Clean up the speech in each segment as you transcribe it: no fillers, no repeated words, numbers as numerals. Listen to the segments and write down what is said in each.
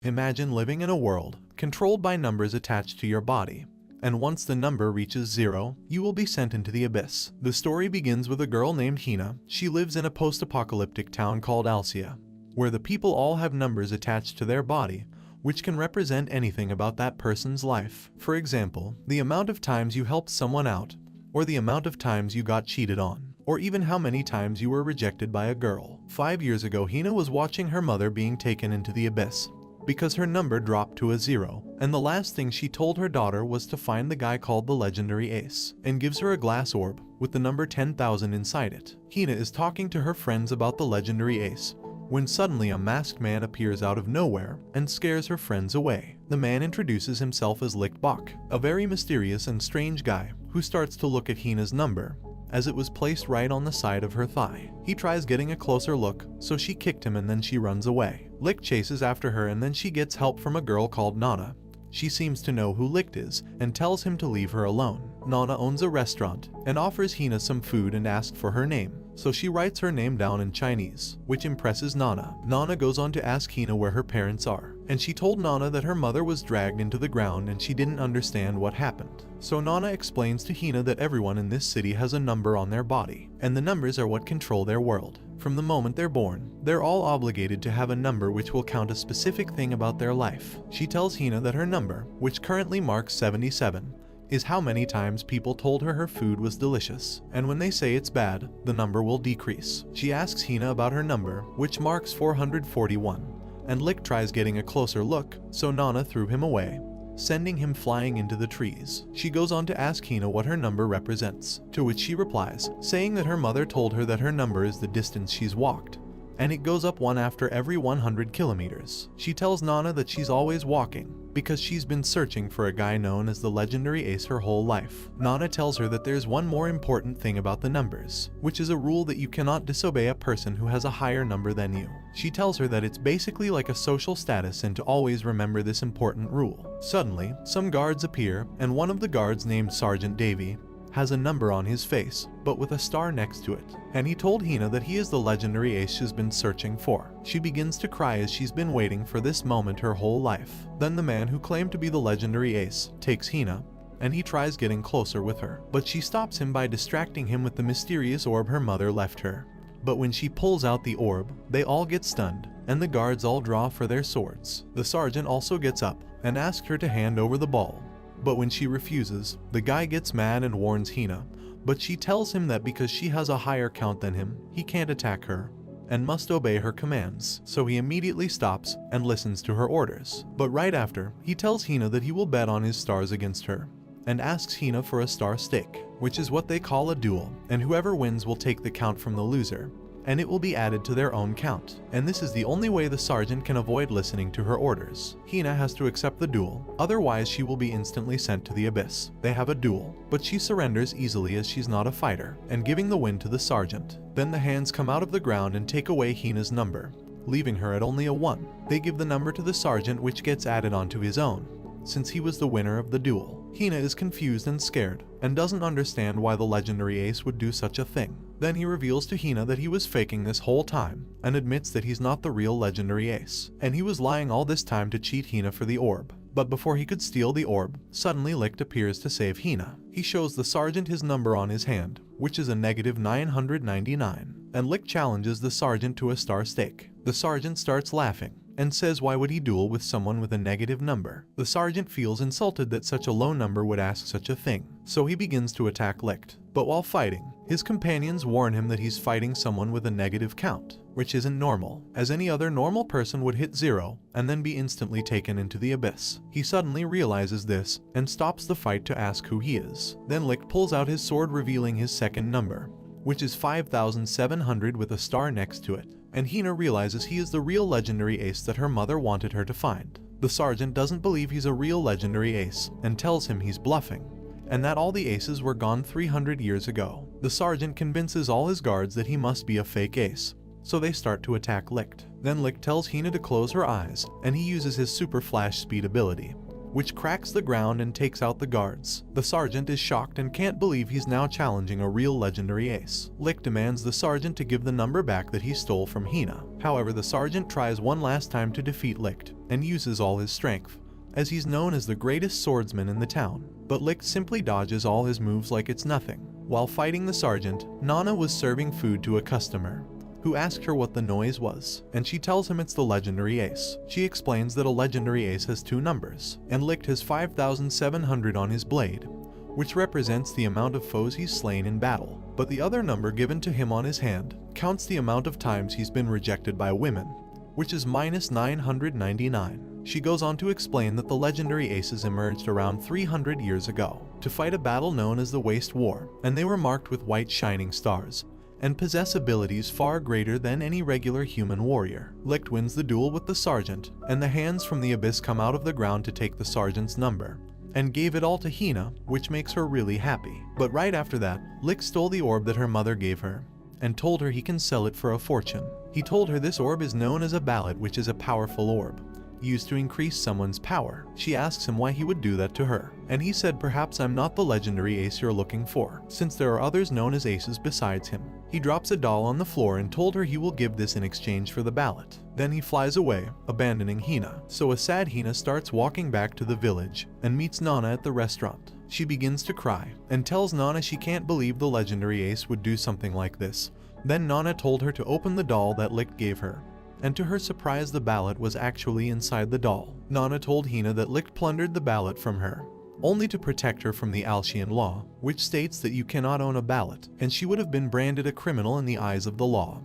Imagine living in a world controlled by numbers attached to your body. And once the number reaches 0, you will be sent into the abyss. The story begins with a girl named Hina. She lives in a post-apocalyptic town called Alcia, where the people all have numbers attached to their body, which can represent anything about that person's life. For example, the amount of times you helped someone out, or the amount of times you got cheated on, or even how many times you were rejected by a girl. 5 years ago, Hina was watching her mother being taken into the abyss because her number dropped to a 0, and the last thing she told her daughter was to find the guy called the legendary Ace, and gives her a glass orb with the number 10,000 inside it. Hina is talking to her friends about the legendary Ace when suddenly a masked man appears out of nowhere and scares her friends away. The man introduces himself as Lichtbach, a very mysterious and strange guy who starts to look at Hina's number as it was placed right on the side of her thigh. He tries getting a closer look, so she kicked him and then she runs away. Licht chases after her and then she gets help from a girl called Nana. She seems to know who Licht is and tells him to leave her alone. Nana owns a restaurant and offers Hina some food and asks for her name, so she writes her name down in Chinese, which impresses Nana. Nana goes on to ask Hina where her parents are, and she told Nana that her mother was dragged into the ground and she didn't understand what happened. So Nana explains to Hina that everyone in this city has a number on their body, and the numbers are what control their world. From the moment they're born, they're all obligated to have a number which will count a specific thing about their life. She tells Hina that her number, which currently marks 77, is how many times people told her her food was delicious, and when they say it's bad, the number will decrease. She asks Hina about her number, which marks 441, and Licht tries getting a closer look, so Nana threw him away, sending him flying into the trees. She goes on to ask Hina what her number represents, to which she replies, saying that her mother told her that her number is the distance she's walked, and it goes up one after every 100 kilometers. She tells Nana that she's always walking because she's been searching for a guy known as the legendary Ace her whole life. Nana tells her that there's one more important thing about the numbers, which is a rule that you cannot disobey a person who has a higher number than you. She tells her that it's basically like a social status and to always remember this important rule. Suddenly, some guards appear, and one of the guards, named Sergeant Davy, has a number on his face, but with a star next to it, and he told Hina that he is the legendary Ace she's been searching for. She begins to cry as she's been waiting for this moment her whole life. Then the man who claimed to be the legendary Ace takes Hina, and he tries getting closer with her, but she stops him by distracting him with the mysterious orb her mother left her. But when she pulls out the orb, they all get stunned, and the guards all draw for their swords. The sergeant also gets up and asks her to hand over the ball, but when she refuses, the guy gets mad and warns Hina, but she tells him that because she has a higher count than him, he can't attack her and must obey her commands, so he immediately stops and listens to her orders. But right after, he tells Hina that he will bet on his stars against her, and asks Hina for a star stake, which is what they call a duel, and whoever wins will take the count from the loser, and it will be added to their own count. And this is the only way the sergeant can avoid listening to her orders. Hina has to accept the duel, otherwise she will be instantly sent to the abyss. They have a duel, but she surrenders easily as she's not a fighter, and giving the win to the sergeant. Then the hands come out of the ground and take away Hina's number, leaving her at only a 1. They give the number to the sergeant, which gets added onto his own, since he was the winner of the duel. Hina is confused and scared, and doesn't understand why the legendary Ace would do such a thing. Then he reveals to Hina that he was faking this whole time, and admits that he's not the real legendary Ace, and he was lying all this time to cheat Hina for the orb. But before he could steal the orb, suddenly Licht appears to save Hina. He shows the sergeant his number on his hand, which is a -999, and Licht challenges the sergeant to a star stake. The sergeant starts laughing, and says why would he duel with someone with a negative number. The sergeant feels insulted that such a low number would ask such a thing, so he begins to attack Licht. But while fighting, his companions warn him that he's fighting someone with a negative count, which isn't normal, as any other normal person would hit 0 and then be instantly taken into the abyss. He suddenly realizes this and stops the fight to ask who he is. Then Licht pulls out his sword, revealing his second number, which is 5700 with a star next to it, and Hina realizes he is the real legendary Ace that her mother wanted her to find. The sergeant doesn't believe he's a real legendary Ace and tells him he's bluffing, and that all the aces were gone 300 years ago. The sergeant convinces all his guards that he must be a fake ace, so they start to attack Licht. Then Licht tells Hina to close her eyes, and he uses his super flash speed ability, which cracks the ground and takes out the guards. The sergeant is shocked and can't believe he's now challenging a real legendary ace. Licht demands the sergeant to give the number back that he stole from Hina. However, the sergeant tries one last time to defeat Licht and uses all his strength, as he's known as the greatest swordsman in the town. But Licht simply dodges all his moves like it's nothing. While fighting the sergeant, Nana was serving food to a customer, who asked her what the noise was, and she tells him it's the legendary ace. She explains that a legendary ace has two numbers, and Licht has 5,700 on his blade, which represents the amount of foes he's slain in battle. But the other number given to him on his hand counts the amount of times he's been rejected by women, which is -999. She goes on to explain that the legendary aces emerged around 300 years ago to fight a battle known as the Waste War, and they were marked with white shining stars and possess abilities far greater than any regular human warrior. Licht wins the duel with the sergeant, and the hands from the abyss come out of the ground to take the sergeant's number and gave it all to Hina, which makes her really happy. But right after that, Licht stole the orb that her mother gave her and told her he can sell it for a fortune. He told her this orb is known as a ballot, which is a powerful orb used to increase someone's power. She asks him why he would do that to her, and he said, perhaps I'm not the legendary ace you're looking for, since there are others known as aces besides him. He drops a doll on the floor and told her he will give this in exchange for the ballot. Then he flies away, abandoning Hina. So a sad Hina starts walking back to the village and meets Nana at the restaurant. She begins to cry and tells Nana she can't believe the legendary ace would do something like this. Then Nana told her to open the doll that Licht gave her, and to her surprise the ballot was actually inside the doll. Nana told Hina that Licht plundered the ballot from her, only to protect her from the Alcian law, which states that you cannot own a ballot, and she would have been branded a criminal in the eyes of the law,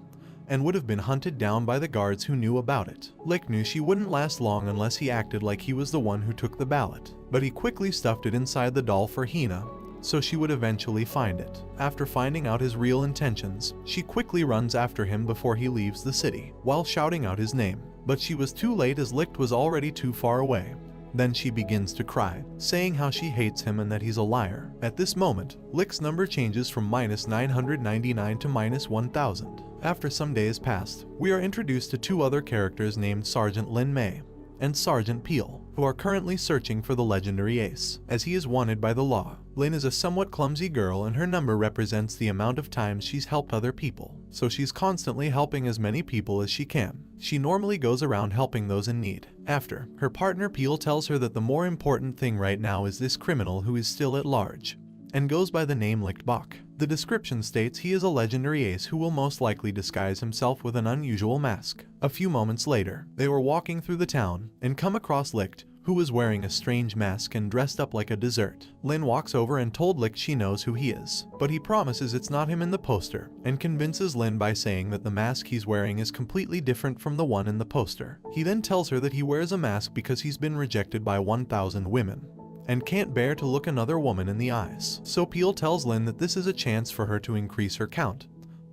and would have been hunted down by the guards who knew about it. Licht knew she wouldn't last long unless he acted like he was the one who took the ballot, but he quickly stuffed it inside the doll for Hina, so she would eventually find it. After finding out his real intentions, she quickly runs after him before he leaves the city, while shouting out his name. But she was too late as Licht was already too far away. Then she begins to cry, saying how she hates him and that he's a liar. At this moment, Licht's number changes from -999 to -1000. After some days passed, we are introduced to two other characters named Sergeant Lin Mei and Sergeant Peel, who are currently searching for the legendary ace, as he is wanted by the law. Lin is a somewhat clumsy girl, and her number represents the amount of times she's helped other people, so she's constantly helping as many people as she can. She normally goes around helping those in need. After, her partner Peel tells her that the more important thing right now is this criminal who is still at large, and goes by the name Lichtbach. The description states he is a legendary ace who will most likely disguise himself with an unusual mask. A few moments later, they were walking through the town and come across Licht, who was wearing a strange mask and dressed up like a dessert. Lin walks over and told Licht she knows who he is, but he promises it's not him in the poster, and convinces Lin by saying that the mask he's wearing is completely different from the one in the poster. He then tells her that he wears a mask because he's been rejected by 1,000 women, and can't bear to look another woman in the eyes. So Peel tells Lin that this is a chance for her to increase her count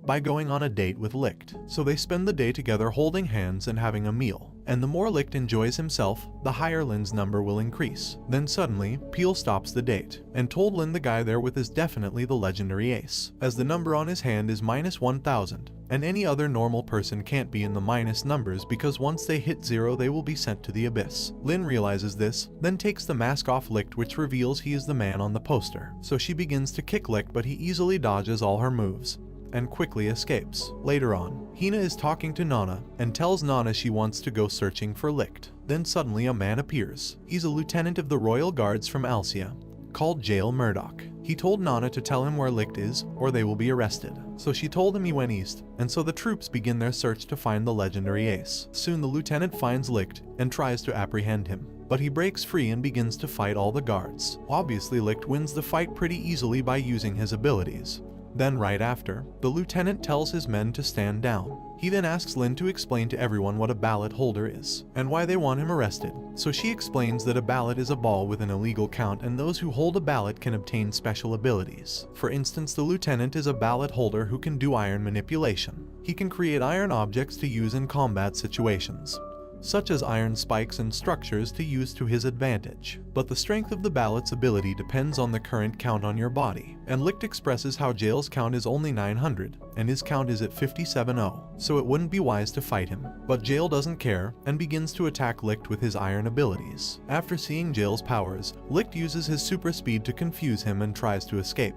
by going on a date with Licht. So they spend the day together holding hands and having a meal, and the more Licht enjoys himself, the higher Lin's number will increase. Then suddenly, Peel stops the date and told Lin the guy there with is definitely the legendary ace, as the number on his hand is -1000, and any other normal person can't be in the minus numbers because once they hit 0 they will be sent to the abyss. Lin realizes this, then takes the mask off Licht, which reveals he is the man on the poster. So she begins to kick Licht, but he easily dodges all her moves and quickly escapes. Later on, Hina is talking to Nana and tells Nana she wants to go searching for Licht. Then suddenly a man appears. He's a lieutenant of the royal guards from Alcia, called Jail Murdoch. He told Nana to tell him where Licht is or they will be arrested. So she told him he went east, and so the troops begin their search to find the legendary ace. Soon the lieutenant finds Licht and tries to apprehend him, but he breaks free and begins to fight all the guards. Obviously Licht wins the fight pretty easily by using his abilities. Then right after, the lieutenant tells his men to stand down. He then asks Lin to explain to everyone what a ballot holder is, and why they want him arrested. So she explains that a ballot is a ball with an illegal count, and those who hold a ballot can obtain special abilities. For instance, the lieutenant is a ballot holder who can do iron manipulation. He can create iron objects to use in combat situations, such as iron spikes and structures to use to his advantage. But the strength of the ballot's ability depends on the current count on your body, and Licht expresses how Jail's count is only 900, and his count is at 57-0, so it wouldn't be wise to fight him. But Jail doesn't care, and begins to attack Licht with his iron abilities. After seeing Jail's powers, Licht uses his super speed to confuse him and tries to escape.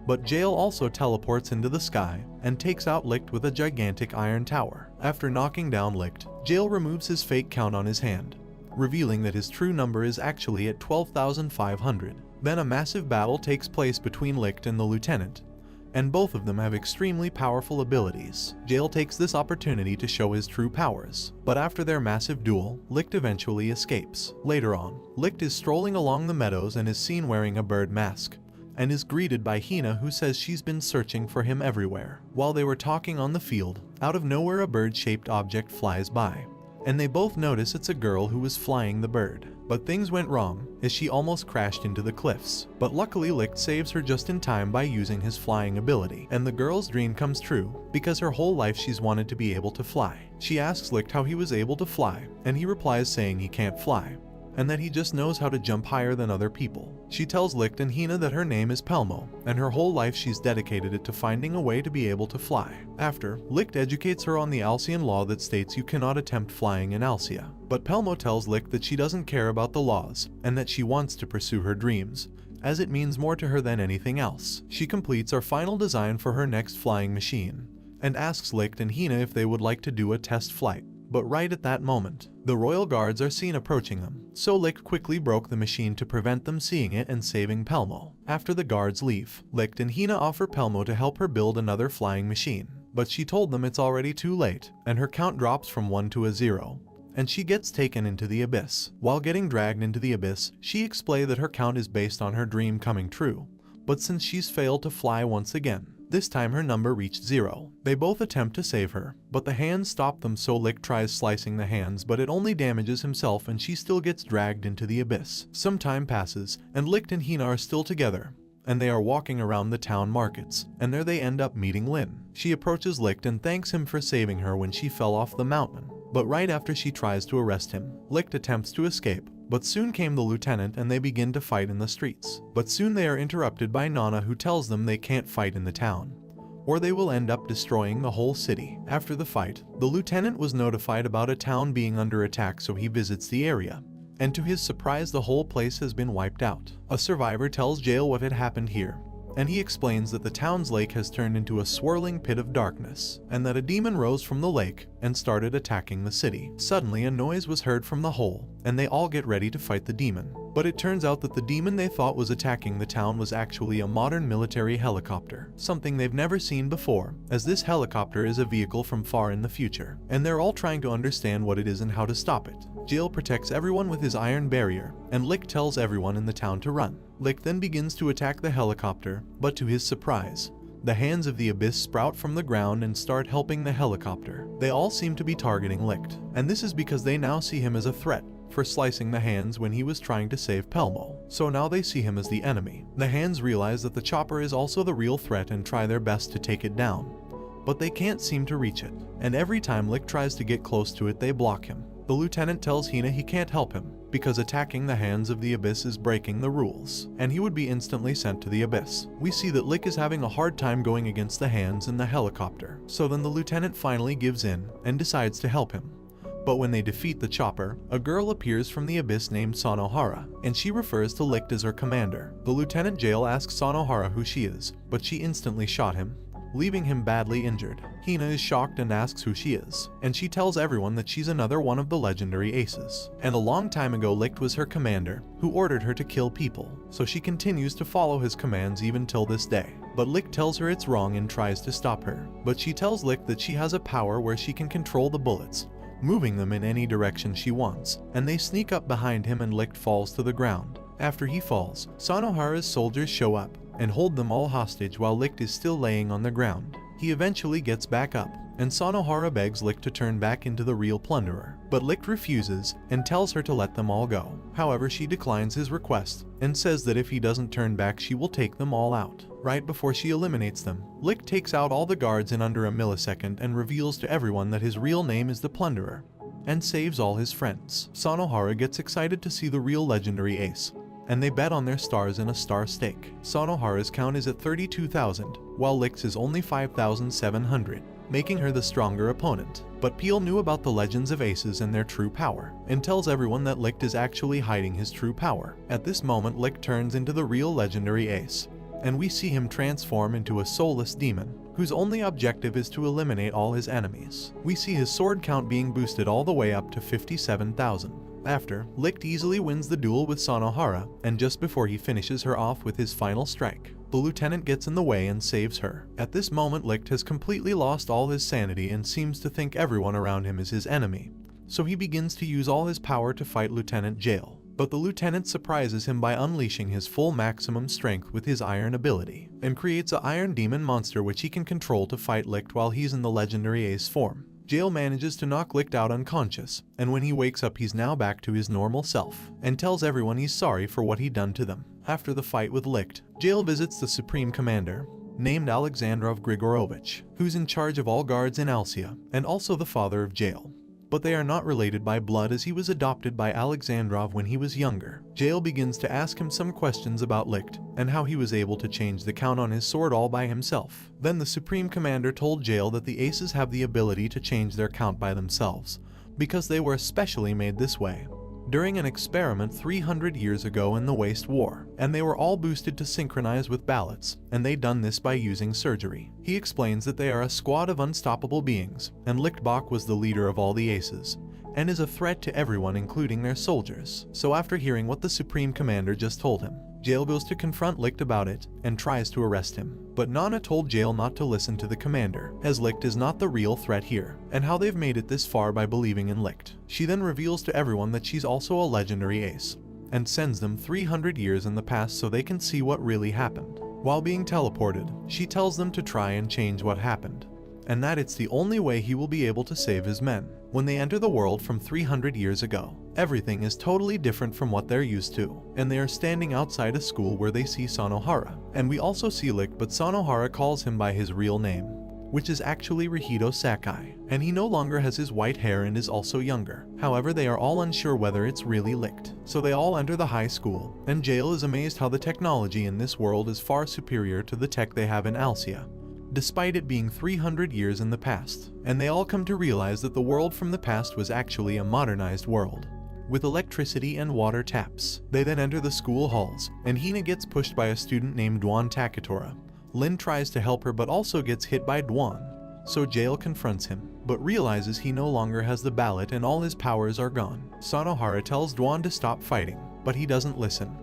But Jail also teleports into the sky and takes out Licht with a gigantic iron tower. After knocking down Licht, Jail removes his fake count on his hand, revealing that his true number is actually at 12,500. Then a massive battle takes place between Licht and the lieutenant, and both of them have extremely powerful abilities. Jail takes this opportunity to show his true powers, but after their massive duel, Licht eventually escapes. Later on, Licht is strolling along the meadows and is seen wearing a bird mask, and is greeted by Hina, who says she's been searching for him everywhere. While they were talking on the field, out of nowhere a bird-shaped object flies by, and they both notice it's a girl who was flying the bird. But things went wrong, as she almost crashed into the cliffs. But luckily Licht saves her just in time by using his flying ability, and the girl's dream comes true, because her whole life she's wanted to be able to fly. She asks Licht how he was able to fly, and he replies saying he can't fly, and that he just knows how to jump higher than other people. She tells Licht and Hina that her name is Pelmo, and her whole life she's dedicated it to finding a way to be able to fly. After, Licht educates her on the Alcian law that states you cannot attempt flying in Alcia. But Pelmo tells Licht that she doesn't care about the laws, and that she wants to pursue her dreams, as it means more to her than anything else. She completes our final design for her next flying machine, and asks Licht and Hina if they would like to do a test flight. But right at that moment, the royal guards are seen approaching them, so Licht quickly broke the machine to prevent them seeing it and saving Pelmo. After the guards leave, Licht and Hina offer Pelmo to help her build another flying machine, but she told them it's already too late, and her count drops from 1 to a 0, and she gets taken into the abyss. While getting dragged into the abyss, she explained that her count is based on her dream coming true, but since she's failed to fly once again, this time her number reached 0. They both attempt to save her, but the hands stop them, so Licht tries slicing the hands, but it only damages himself and she still gets dragged into the abyss. Some time passes, and Licht and Hina are still together, and they are walking around the town markets, and there they end up meeting Lin. She approaches Licht and thanks him for saving her when she fell off the mountain. But right after she tries to arrest him, Licht attempts to escape, but soon came the lieutenant and they begin to fight in the streets. But soon they are interrupted by Nana, who tells them they can't fight in the town, or they will end up destroying the whole city. After the fight, the lieutenant was notified about a town being under attack, so he visits the area, and to his surprise the whole place has been wiped out. A survivor tells Jail what had happened here, and he explains that the town's lake has turned into a swirling pit of darkness, and that a demon rose from the lake and started attacking the city. Suddenly a noise was heard from the hole, and they all get ready to fight the demon. But it turns out that the demon they thought was attacking the town was actually a modern military helicopter, something they've never seen before, as this helicopter is a vehicle from far in the future, and they're all trying to understand what it is and how to stop it. Jail protects everyone with his iron barrier, and Licht tells everyone in the town to run. Licht then begins to attack the helicopter, but to his surprise, the hands of the abyss sprout from the ground and start helping the helicopter. They all seem to be targeting Licht, and this is because they now see him as a threat for slicing the hands when he was trying to save Pelmo. So now they see him as the enemy. The hands realize that the chopper is also the real threat and try their best to take it down, but they can't seem to reach it, and every time Licht tries to get close to it they block him. The lieutenant tells Hina he can't help him, because attacking the hands of the abyss is breaking the rules, and he would be instantly sent to the abyss. We see that Licht is having a hard time going against the hands in the helicopter, so then the lieutenant finally gives in and decides to help him. But when they defeat the chopper, a girl appears from the abyss named Sanohara, and she refers to Licht as her commander. The lieutenant Jail asks Sanohara who she is, but she instantly shot him, leaving him badly injured. Hina is shocked and asks who she is, and she tells everyone that she's another one of the legendary aces, and a long time ago Licht was her commander, who ordered her to kill people, so she continues to follow his commands even till this day. But Licht tells her it's wrong and tries to stop her, but she tells Licht that she has a power where she can control the bullets, moving them in any direction she wants, and they sneak up behind him and Licht falls to the ground. After he falls, Sanohara's soldiers show up and hold them all hostage while Licht is still laying on the ground. He eventually gets back up, and Sanohara begs Licht to turn back into the real Plunderer, but Licht refuses and tells her to let them all go. However, she declines his request and says that if he doesn't turn back she will take them all out. Right before she eliminates them, Licht takes out all the guards in under a millisecond and reveals to everyone that his real name is the Plunderer, and saves all his friends. Sanohara gets excited to see the real legendary ace, and they bet on their stars in a star stake. Sanohara's count is at 32,000, while Lict's is only 5,700, making her the stronger opponent. But Peel knew about the legends of aces and their true power, and tells everyone that Licht is actually hiding his true power. At this moment, Licht turns into the real legendary ace, and we see him transform into a soulless demon, whose only objective is to eliminate all his enemies. We see his sword count being boosted all the way up to 57,000. After, Licht easily wins the duel with Sanohara, and just before he finishes her off with his final strike, the lieutenant gets in the way and saves her. At this moment, Licht has completely lost all his sanity and seems to think everyone around him is his enemy, so he begins to use all his power to fight Lieutenant Jail. But the lieutenant surprises him by unleashing his full maximum strength with his iron ability, and creates an iron demon monster which he can control to fight Licht while he's in the legendary ace form. Jail manages to knock Licht out unconscious, and when he wakes up he's now back to his normal self, and tells everyone he's sorry for what he'd done to them. After the fight with Licht, Jail visits the Supreme Commander, named Alexandrov Grigorovich, who's in charge of all guards in Alcia, and also the father of Jail. But they are not related by blood as he was adopted by Alexandrov when he was younger. Jail begins to ask him some questions about Licht, and how he was able to change the count on his sword all by himself. Then the Supreme Commander told Jail that the aces have the ability to change their count by themselves, because they were especially made this way during an experiment 300 years ago in the Waste War, and they were all boosted to synchronize with ballots, and they done this by using surgery. He explains that they are a squad of unstoppable beings, and Lichtbach was the leader of all the aces, and is a threat to everyone including their soldiers. So after hearing what the Supreme Commander just told him, Jail goes to confront Licht about it, and tries to arrest him. But Nana told Jail not to listen to the commander, as Licht is not the real threat here, and how they've made it this far by believing in Licht. She then reveals to everyone that she's also a legendary ace, and sends them 300 years in the past so they can see what really happened. While being teleported, she tells them to try and change what happened, and that it's the only way he will be able to save his men. When they enter the world from 300 years ago, everything is totally different from what they're used to, and they are standing outside a school where they see Sanohara. And we also see Licht, but Sanohara calls him by his real name, which is actually Rihido Sakai, and he no longer has his white hair and is also younger. However, they are all unsure whether it's really Licht. So they all enter the high school, and Jail is amazed how the technology in this world is far superior to the tech they have in Alcia, despite it being 300 years in the past, and they all come to realize that the world from the past was actually a modernized world, with electricity and water taps. They then enter the school halls, and Hina gets pushed by a student named Dwan Takatora. Lin tries to help her but also gets hit by Dwan, so Jail confronts him, but realizes he no longer has the ballot and all his powers are gone. Sanohara tells Dwan to stop fighting, but he doesn't listen.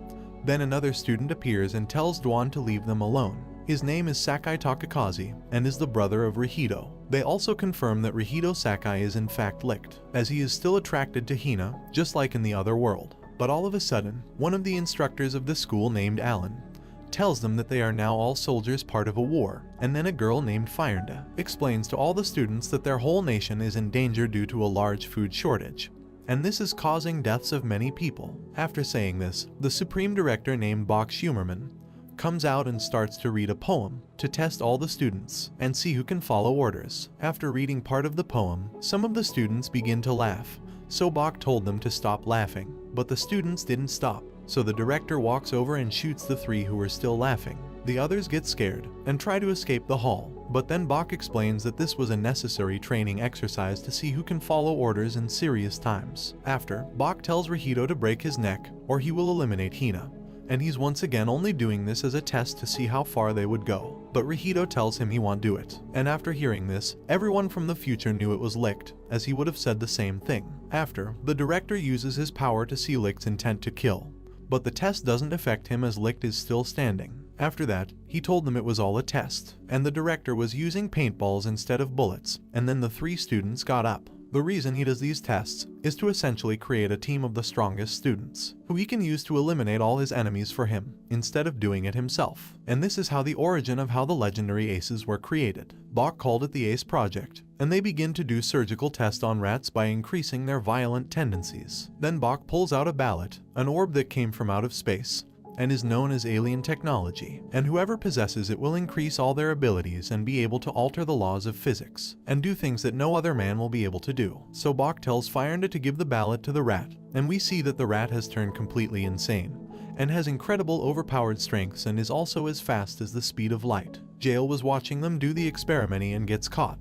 Then another student appears and tells Dwan to leave them alone. His name is Sakai Takakazi, and is the brother of Rihido. They also confirm that Rihido Sakai is in fact Licht, as he is still attracted to Hina, just like in the other world. But all of a sudden, one of the instructors of the school named Alan tells them that they are now all soldiers part of a war, and then a girl named Fyrnda explains to all the students that their whole nation is in danger due to a large food shortage, and this is causing deaths of many people. After saying this, the Supreme Director named Bach Schumerman comes out and starts to read a poem to test all the students and see who can follow orders. After reading part of the poem, some of the students begin to laugh, so Bach told them to stop laughing, but the students didn't stop, so the director walks over and shoots the three who were still laughing. The others get scared and try to escape the hall, but then Bach explains that this was a necessary training exercise to see who can follow orders in serious times. After, Bach tells Rihido to break his neck or he will eliminate Hina, and he's once again only doing this as a test to see how far they would go. But Rihido tells him he won't do it, and after hearing this, everyone from the future knew it was Licht, as he would have said the same thing. After, the director uses his power to see Licht's intent to kill, but the test doesn't affect him as Licht is still standing. After that, he told them it was all a test, and the director was using paintballs instead of bullets, and then the three students got up. The reason he does these tests is to essentially create a team of the strongest students, who he can use to eliminate all his enemies for him, instead of doing it himself. And this is how the origin of how the legendary aces were created. Bach called it the Ace Project, and they begin to do surgical tests on rats by increasing their violent tendencies. Then Bach pulls out a ballot, an orb that came from out of space, and is known as alien technology, and whoever possesses it will increase all their abilities and be able to alter the laws of physics, and do things that no other man will be able to do. So Bach tells Fyrnda to give the ballot to the rat, and we see that the rat has turned completely insane, and has incredible overpowered strengths and is also as fast as the speed of light. Jael was watching them do the experimenting and gets caught,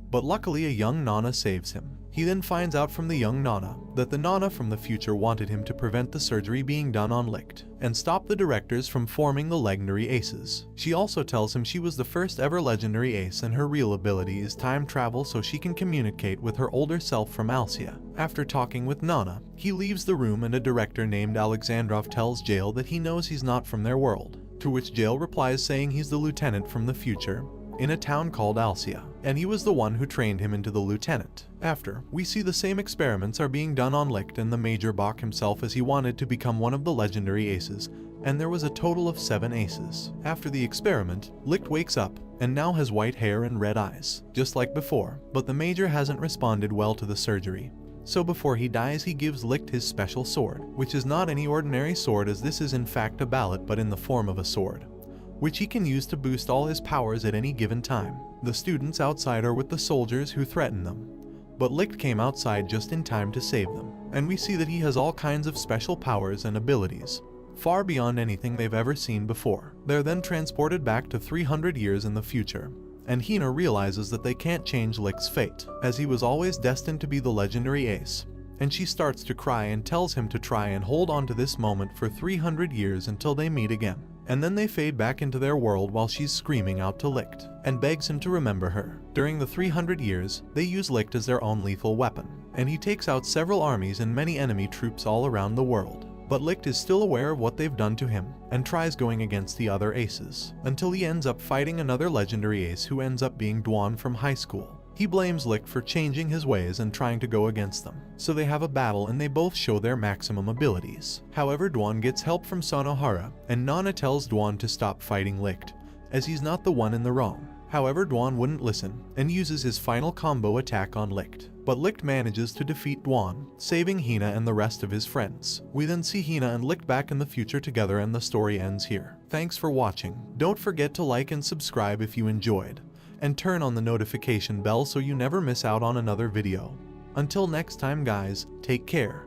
but luckily a young Nana saves him. He then finds out from the young Nana that the Nana from the future wanted him to prevent the surgery being done on Licht and stop the directors from forming the legendary aces. She also tells him she was the first ever legendary ace and her real ability is time travel so she can communicate with her older self from Alcia. After talking with Nana, he leaves the room and a director named Alexandrov tells Jael that he knows he's not from their world, to which Jael replies saying he's the lieutenant from the future in a town called Alcia, and he was the one who trained him into the lieutenant. After, we see the same experiments are being done on Licht and the Major Bach himself as he wanted to become one of the legendary aces, and there was a total of 7 aces. After the experiment, Licht wakes up and now has white hair and red eyes, just like before, but the Major hasn't responded well to the surgery. So before he dies he gives Licht his special sword, which is not any ordinary sword as this is in fact a ballot but in the form of a sword, which he can use to boost all his powers at any given time. The students outside are with the soldiers who threaten them, but Licht came outside just in time to save them, and we see that he has all kinds of special powers and abilities, far beyond anything they've ever seen before. They're then transported back to 300 years in the future, and Hina realizes that they can't change Licht's fate, as he was always destined to be the legendary ace, and she starts to cry and tells him to try and hold on to this moment for 300 years until they meet again. And then they fade back into their world while she's screaming out to Licht and begs him to remember her. During the 300 years, they use Licht as their own lethal weapon, and he takes out several armies and many enemy troops all around the world. But Licht is still aware of what they've done to him and tries going against the other aces, until he ends up fighting another legendary ace who ends up being Dwan from high school. He blames Licht for changing his ways and trying to go against them, so they have a battle and they both show their maximum abilities. However, Dwan gets help from Sonohara, and Nana tells Dwan to stop fighting Licht, as he's not the one in the wrong. However, Dwan wouldn't listen and uses his final combo attack on Licht, but Licht manages to defeat Dwan, saving Hina and the rest of his friends. We then see Hina and Licht back in the future together and the story ends here. Thanks for watching. Don't forget to like and subscribe if you enjoyed, and turn on the notification bell so you never miss out on another video. Until next time guys, take care.